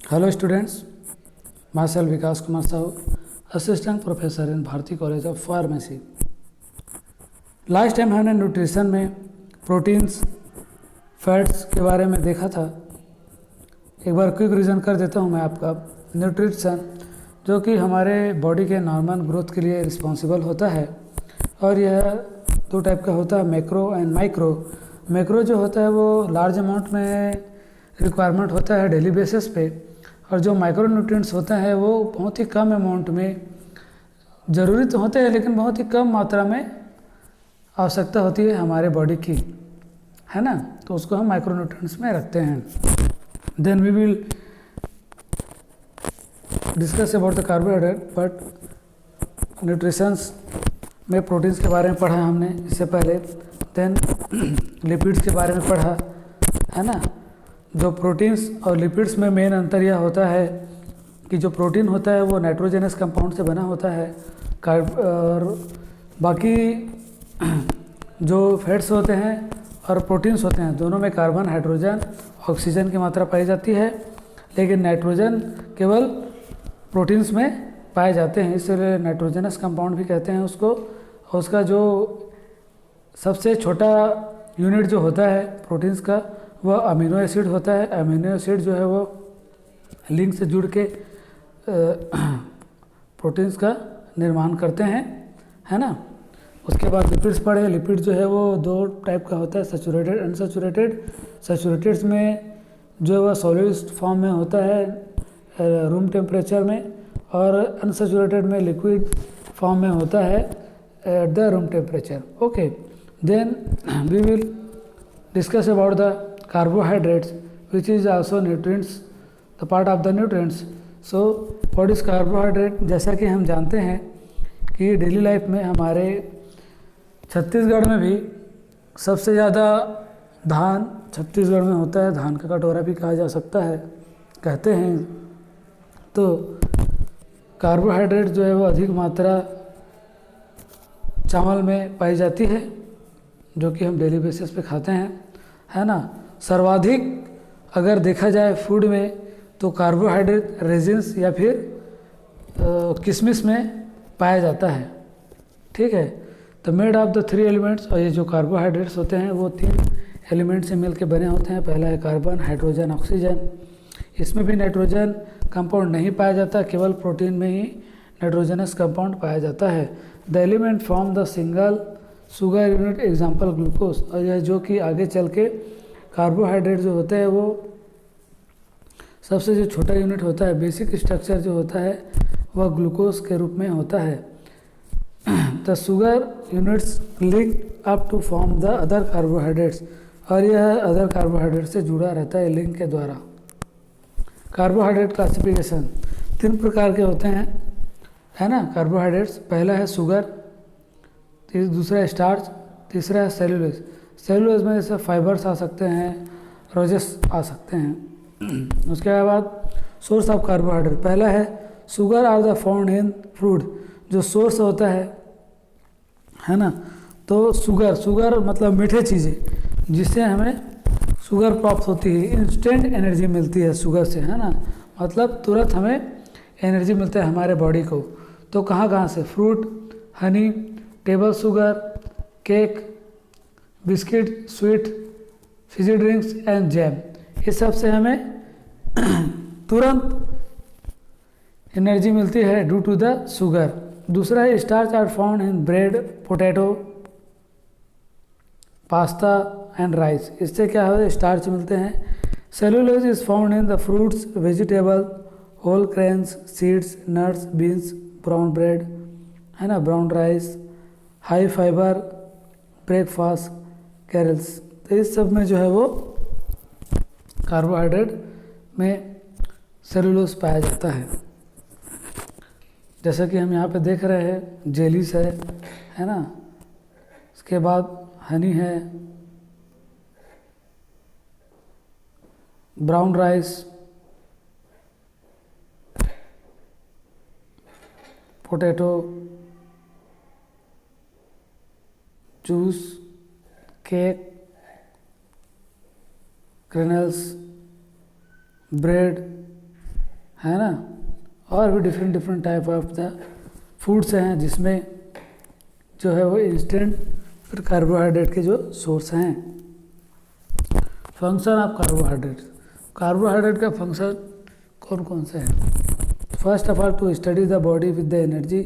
Hello students, Marshal Vikas Kumar Sahu, assistant professor in Bharati college of pharmacy. Last time हमने nutrition में proteins, fats के बारे में देखा था। एक बार क्विक रिविजन कर देता हूँ मैं आपका। न्यूट्रिशन जो कि हमारे बॉडी के नॉर्मल ग्रोथ के लिए रिस्पॉन्सिबल होता है, और यह दो टाइप का होता है, मैक्रो एंड माइक्रो। मैक्रो जो होता है वो लार्ज अमाउंट में रिक्वायरमेंट होता है डेली बेसिस पे, और जो माइक्रो न्यूट्रिएंट्स होते हैं वो बहुत ही कम अमाउंट में, ज़रूरी तो होते हैं लेकिन बहुत ही कम मात्रा में आवश्यकता होती है हमारे बॉडी की, है ना। तो उसको हम माइक्रो न्यूट्रिएंट्स में रखते हैं। Then we will discuss about the carbohydrate, but nutritions में प्रोटीन्स के बारे में पढ़ा हमने इससे पहले। देन लिपिड्स के बारे में पढ़ा, है ना। जो प्रोटीन्स और लिपिड्स में मेन अंतर यह होता है कि जो प्रोटीन होता है वो नाइट्रोजनस कंपाउंड से बना होता है, और बाकी जो फैट्स होते हैं और प्रोटीन्स होते हैं दोनों में कार्बन, हाइड्रोजन, ऑक्सीजन की मात्रा पाई जाती है, लेकिन नाइट्रोजन केवल प्रोटीन्स में पाए जाते हैं, इसलिए नाइट्रोजनस कंपाउंड भी कहते हैं उसको। और उसका जो सबसे छोटा यूनिट जो होता है प्रोटीन्स का, वह अमीनो एसिड होता है। अमीनो एसिड जो है वो लिंक से जुड़ के प्रोटीन्स का निर्माण करते हैं, है ना। उसके बाद लिपिड्स पढ़े। लिपिड जो है वो दो टाइप का होता है, सैचुरेटेड, अनसैचुरेटेड। सैचुरेटेड में जो है वह सॉलिड फॉर्म में होता है रूम टेम्परेचर में, और अनसैचुरेटेड में लिक्विड फॉर्म में होता है at the room temperature. Okay, then we will discuss about the carbohydrates, which is also nutrients, the part of the nutrients. So what is carbohydrate? जैसा कि हम जानते हैं कि डेली लाइफ में हमारे छत्तीसगढ़ में भी सबसे ज़्यादा धान छत्तीसगढ़ में होता है। धान का कटोरा भी कहा जा सकता है, कहते हैं। तो कार्बोहाइड्रेट जो है वो अधिक मात्रा चावल में पाई जाती है, जो कि हम डेली बेसिस पे खाते हैं, है ना। सर्वाधिक अगर देखा जाए फूड में तो कार्बोहाइड्रेट रेजिन्स या फिर किशमिश में पाया जाता है, ठीक है। तो मेड ऑफ द 3 एलिमेंट्स, और ये जो कार्बोहाइड्रेट्स होते हैं वो 3 एलिमेंट से मिलकर बने होते हैं। पहला है कार्बन, हाइड्रोजन, ऑक्सीजन। इसमें भी नाइट्रोजन कंपाउंड नहीं पाया जाता, केवल प्रोटीन में ही नाइट्रोजनस कंपाउंड पाया जाता है। The element form the single sugar unit, example glucose. और यह जो कि आगे चल के कार्बोहाइड्रेट जो होता है वो सबसे जो छोटा यूनिट होता है, बेसिक स्ट्रक्चर जो होता है वह ग्लूकोज के रूप में होता है। The sugar units link up to form the other carbohydrates, और यह अदर कार्बोहाइड्रेट से जुड़ा रहता है लिंक के द्वारा। कार्बोहाइड्रेट क्लासिफिकेशन 3 प्रकार के होते हैं, है ना, कार्बोहाइड्रेट्स। पहला है शुगर, दूसरा है स्टार्च, तीसरा है सेलुलोज। सेलुलोज में जैसे फाइबर्स आ सकते हैं, रोजेस आ सकते हैं। उसके बाद सोर्स ऑफ कार्बोहाइड्रेट, पहला है sugar are the found in fruit, जो सोर्स होता है ना। तो शुगर मतलब मीठे चीज़ें, जिससे हमें शुगर प्राप्त होती है, इंस्टेंट एनर्जी मिलती है शुगर से, है ना। मतलब तुरंत हमें एनर्जी मिलता है हमारे बॉडी को। तो कहाँ से? Fruit, Honey, table sugar, cake, biscuit, sweet, Fiji drinks and jam, ये सब से हमें तुरंत एनर्जी मिलती है ड्यू टू द शुगर। दूसरा है starch are found in bread, potato, pasta and rice. इससे क्या होता है? स्टार्च मिलते हैं। Cellulose is found in the fruits, vegetable, whole grains, seeds, nuts, beans, brown bread, है ना, brown rice, high fibre breakfast, cereals. तो इस सब में जो है वो कार्बोहाइड्रेट में सेलुलोज पाया जाता है। जैसा कि हम यहाँ पे देख रहे हैं, जेलीस है ना। इसके बाद हनी है, brown rice, potato, juice, cake, granules, bread, है ना, और भी different different type of the foods हैं जिसमें जो है वो इंस्टेंट कार्बोहाइड्रेट के जो सोर्स हैं। फंक्शन ऑफ कार्बोहाइड्रेट, कार्बोहाइड्रेट का फंक्शन कौन कौन से हैं? First of all to study the body with the energy,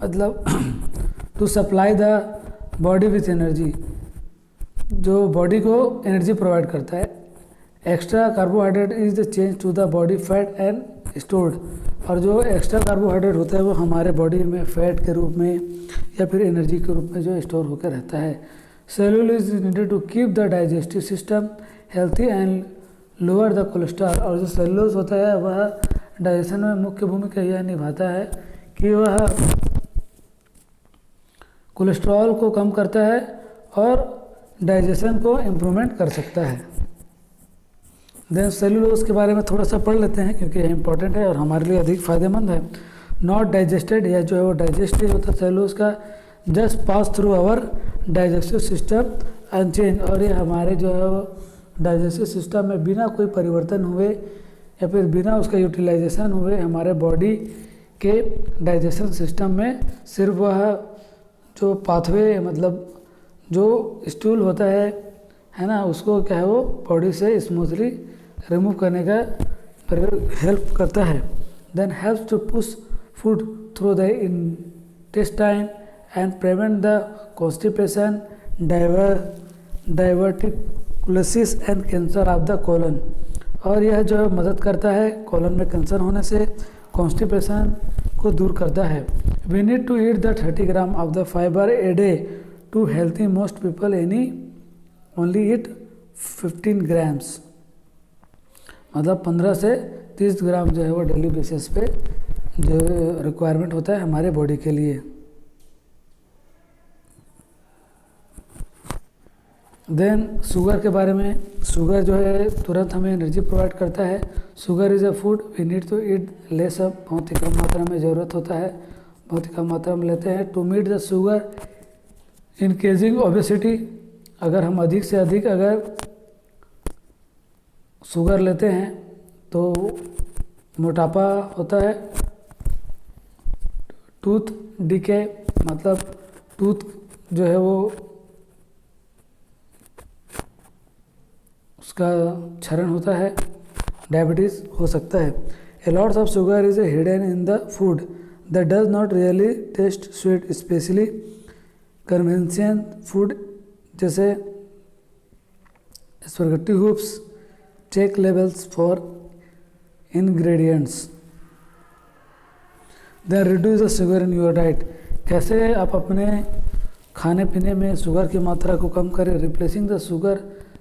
मतलब to supply the body with energy, जो बॉडी को एनर्जी प्रोवाइड करता है। Extra carbohydrate is the change to the body fat and stored, और जो एक्स्ट्रा कार्बोहाइड्रेट होता है वो हमारे बॉडी में फैट के रूप में या फिर एनर्जी के रूप में जो स्टोर होकर रहता है। Cellulose is needed to keep the digestive system healthy and lower the cholesterol, और जो सेलुलोज होता है वह डाइजेशन में मुख्य भूमिका यह निभाता है कि वह कोलेस्ट्रॉल को कम करता है और डाइजेशन को इम्प्रूवमेंट कर सकता है। देन सेलुलोज के बारे में थोड़ा सा पढ़ लेते हैं क्योंकि यह इंपॉर्टेंट है और हमारे लिए अधिक फायदेमंद है। नॉट डाइजेस्टेड, यह जो है वो डाइजेस्ट नहीं होता सेलुलोज का, just pass through our digestive system unchanged, और ये हमारे जो है वो डाइजेस्टिव सिस्टम में बिना कोई परिवर्तन हुए या फिर बिना उसका यूटिलाइजेशन हुए हमारे बॉडी के डाइजेशन सिस्टम में सिर्फ वह जो पाथवे, मतलब जो स्टूल होता है ना, उसको क्या है वो बॉडी से स्मूथली रिमूव करने का हेल्प करता है। Then helps to push food through the intestine and prevent the constipation, diverticulosis and cancer of the colon, और यह जो है मदद करता है कोलन में कैंसर होने से, कॉन्स्टिपेशन को दूर करता है। We need to eat the 30 gram of the fibre a day to healthy, most people only eat 15 grams, मतलब 15 से 30 ग्राम जो है वो डेली बेसिस पे जो रिक्वायरमेंट होता है हमारे बॉडी के लिए। देन शुगर के बारे में, शुगर जो है तुरंत हमें एनर्जी प्रोवाइड करता है। Sugar is a food we need to eat less of, बहुत ही कम मात्रा में ज़रूरत होता है, बहुत ही कम मात्रा में लेते हैं। To meet the sugar increasing obesity, अगर हम अधिक से अधिक अगर शुगर लेते हैं तो मोटापा होता है। टूथ डिके, मतलब टूथ जो है वो उसका क्षरण होता है, डायबिटीज़ हो सकता है। A lots of sugar is hidden in the food that does not really taste sweet, specially conventional food जैसे spaghetti hoops, check labels for ingredients. Then reduce the sugar in your diet, कैसे आप अपने खाने पीने में sugar की मात्रा को कम करें। Replacing the sugar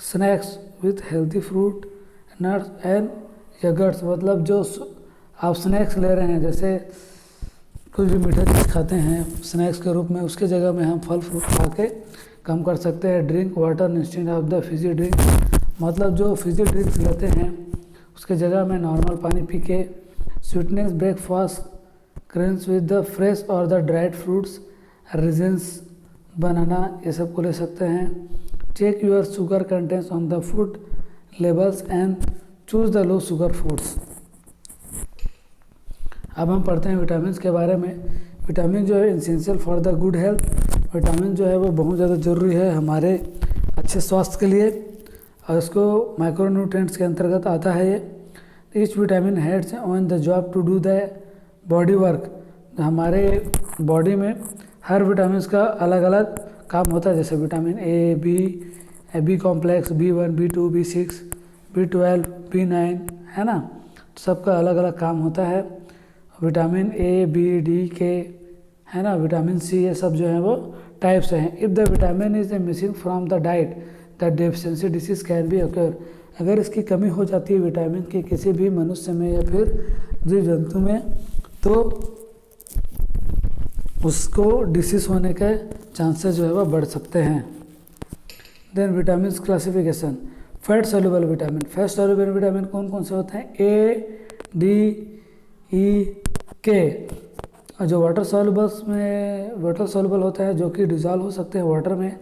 snacks with healthy fruit, nuts and yogurts, मतलब जो आप स्नैक्स ले रहे हैं, जैसे कुछ भी मीठा चीज़ खाते हैं स्नैक्स के रूप में, उसके जगह में हम फल फ्रूट खा के कम कर सकते हैं। Drink water instead of the Fiji drink, मतलब जो फिजी ड्रिंक्स लेते हैं उसके जगह में नॉर्मल पानी पी के। Sweetness breakfast grains with the fresh or the dried fruits, raisins, banana, ये सब को ले सकते हैं। Check your sugar contents on the food labels and choose the low sugar foods. अब हम पढ़ते हैं विटामिन के बारे में। विटामिन जो है essential for the good health, vitamin जो है वो बहुत ज़्यादा ज़रूरी है हमारे अच्छे स्वास्थ्य के लिए, और इसको माइक्रोन्यूट्रिएंट्स के अंतर्गत आता है ये। Each vitamin heads on the job to do the body work, हमारे बॉडी में हर विटामिन का अलग अलग काम होता है, जैसे vitamin A, B complex, B1, B2, B6, B12, B9, है ना, सबका अलग अलग काम होता है। विटामिन ए, बी, डी, के, है ना, विटामिन सी, ये सब जो है वो टाइप्स हैं। If the vitamin is missing from the diet the deficiency disease can be occur, अगर इसकी कमी हो जाती है विटामिन की किसी भी मनुष्य में या फिर जीव जंतु में, तो उसको डिसीज होने के चांसेस जो है वह बढ़ सकते हैं। Then vitamin classification, fat soluble vitamin, fat soluble vitamin कौन कौन से होते हैं? ए, डी, ई, के, और जो वाटर सॉल्युबल होता है जो कि डिजॉल्व हो सकते हैं वाटर में,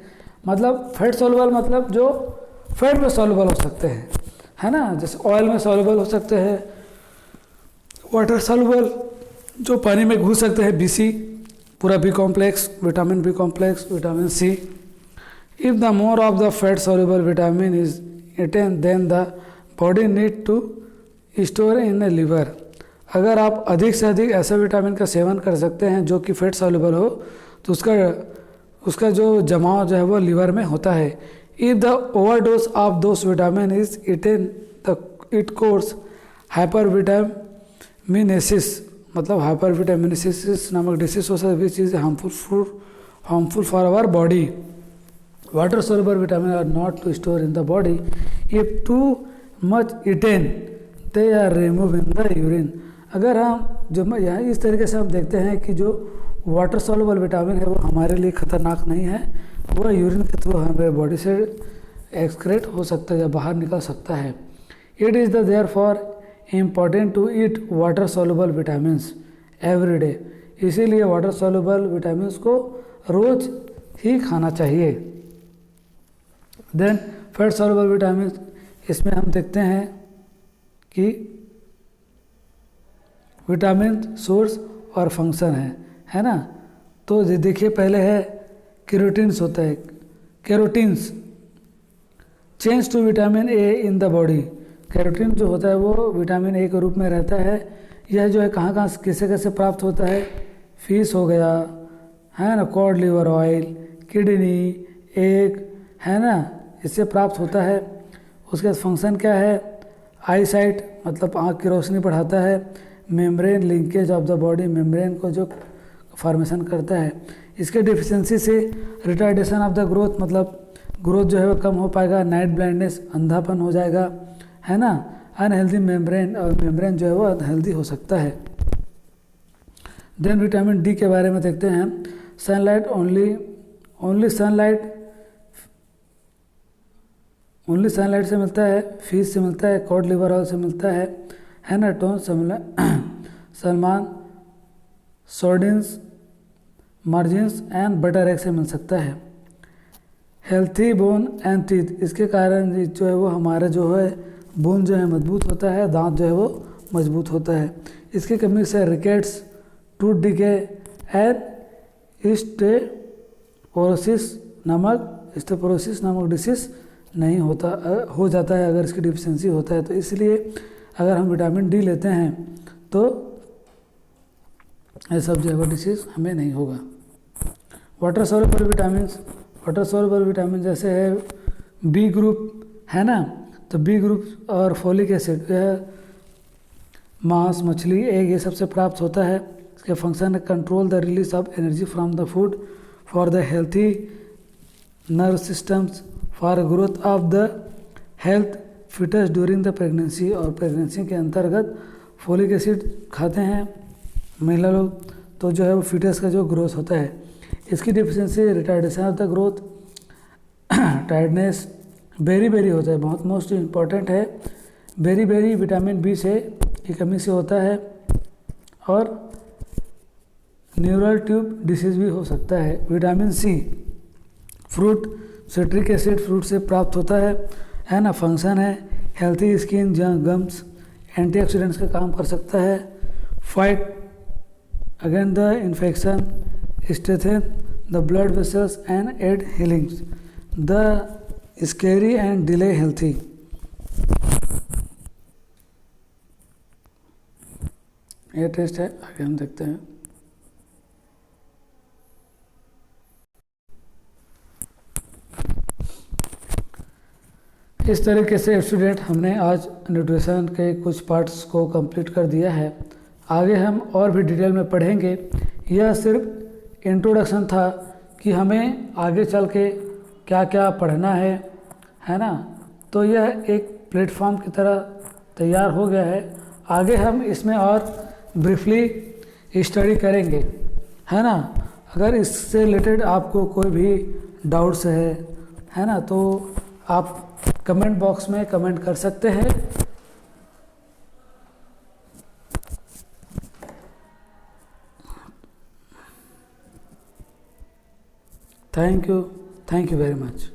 मतलब फैट सॉल्युबल मतलब जो फैट में सॉल्युबल हो सकते हैं, है ना, जैसे ऑयल में सॉल्युबल हो सकते हैं, वाटर सॉल्युबल जो पानी में घुल सकते हैं, BC, पूरा B complex, vitamin B complex, vitamin C. If the more of the fat soluble vitamin is eaten, then the body need to store in the liver. अगर आप अधिक से अधिक ऐसा विटामिन का सेवन कर सकते हैं जो कि फैट सॉल्युबल हो, तो उसका जो जमाव जो है वो लिवर में होता है. If the overdose of those vitamin is eaten it causes hypervitaminosis, मतलब हाइपरविटामिनेसिस नामक डिसीज हो सकता है which is harmful for our body. Water soluble vitamin are not to store in the body. If too much eaten, they are removed in the urine. अगर हम जब यहाँ इस तरीके से हम देखते हैं कि जो वाटर soluble विटामिन है वो हमारे लिए खतरनाक नहीं है, वह यूरिन के थ्रू हमारे बॉडी से एक्सक्रेट हो सकता है या बाहर निकल सकता है. It is the therefore important to eat water soluble vitamins every day. इसीलिए वाटर soluble विटामिन्स को रोज़ ही खाना चाहिए. देन फैट soluble विटामिन, इसमें हम देखते हैं कि विटामिन सोर्स और फंक्शन है ना. तो देखिए पहले है कैरोटीन्स होता है, carotenes change to vitamin A in the body. Carotene जो होता है वो विटामिन ए के रूप में रहता है. यह जो है कहाँ कहाँ किसे कैसे प्राप्त होता है, फिश हो गया है ना, cod liver oil, kidney, egg है ना, इससे प्राप्त होता है. उसके बाद फंक्शन क्या है, आई साइट मतलब आँख की रोशनी बढ़ाता है. Membrane linkage of the body, membrane को जो फॉर्मेशन करता है. इसके डिफिशियंसी से रिटार्डेशन ऑफ द ग्रोथ, मतलब ग्रोथ जो है वो कम हो पाएगा. नाइट ब्लाइंडनेस, अंधापन हो जाएगा है ना. अनहेल्दी मेम्ब्रेन, और मेम्ब्रेन जो है वो अनहेल्दी हो सकता है. देन विटामिन डी के बारे में देखते हैं. सनलाइट ओनली सनलाइट से मिलता है, फिश से मिलता है, कॉड लिवर ऑयल से मिलता है ना, tuna salmon, sardines, margarines and butter egg से मिल सकता है. हेल्थी बोन एंड टीथ, इसके कारण जो है वो हमारा जो है बोन जो है मजबूत होता है, दांत जो है वो मजबूत होता है. इसकी कमी से रिकेट्स, टूथ डिके एंड स्टेपोरोसिस नामक डिसीज नहीं होता, हो जाता है अगर इसकी डिफिशियंसी होता है. तो इसलिए अगर हम विटामिन डी लेते हैं तो ये सब जो है डिसीज हमें नहीं होगा. वाटर soluble विटामिन जैसे है बी ग्रुप है ना, तो बी ग्रुप और फोलिक एसिड, यह मांस, मछली, एग ये सबसे प्राप्त होता है. इसके फंक्शन है control the release of energy from the food for the healthy nerve systems for growth of the health foetus during the pregnancy. और प्रेगनेंसी के अंतर्गत फोलिक एसिड खाते हैं महिला लोग, तो जो है वो फिटस का जो ग्रोथ होता है. इसकी deficiency retardation of the growth, tiredness, beri होता है, बहुत मोस्ट इम्पॉर्टेंट है. बेरी विटामिन बी से की कमी से होता है. और न्यूरल ट्यूब डिसीज भी हो सकता है. Vitamin C fruit, citric acid fruit से प्राप्त होता है ना. फंक्शन है हेल्थी स्किन, गम्स, एंटीऑक्सीडेंट्स का काम कर सकता है. Fight against the infection, strengthen the blood vessels and aid healings the scary and delay healthy. ये टेस्ट है, आगे हम देखते हैं. इस तरीके से स्टूडेंट हमने आज न्यूट्रिशन के कुछ पार्ट्स को कंप्लीट कर दिया है. आगे हम और भी डिटेल में पढ़ेंगे. यह सिर्फ इंट्रोडक्शन था कि हमें आगे चल के क्या क्या पढ़ना है ना. तो यह एक प्लेटफॉर्म की तरह तैयार हो गया है. आगे हम इसमें और ब्रीफली स्टडी करेंगे है ना. अगर इससे रिलेटेड आपको कोई भी डाउट्स है ना, तो आप कमेंट बॉक्स में कमेंट कर सकते हैं. Thank you very much.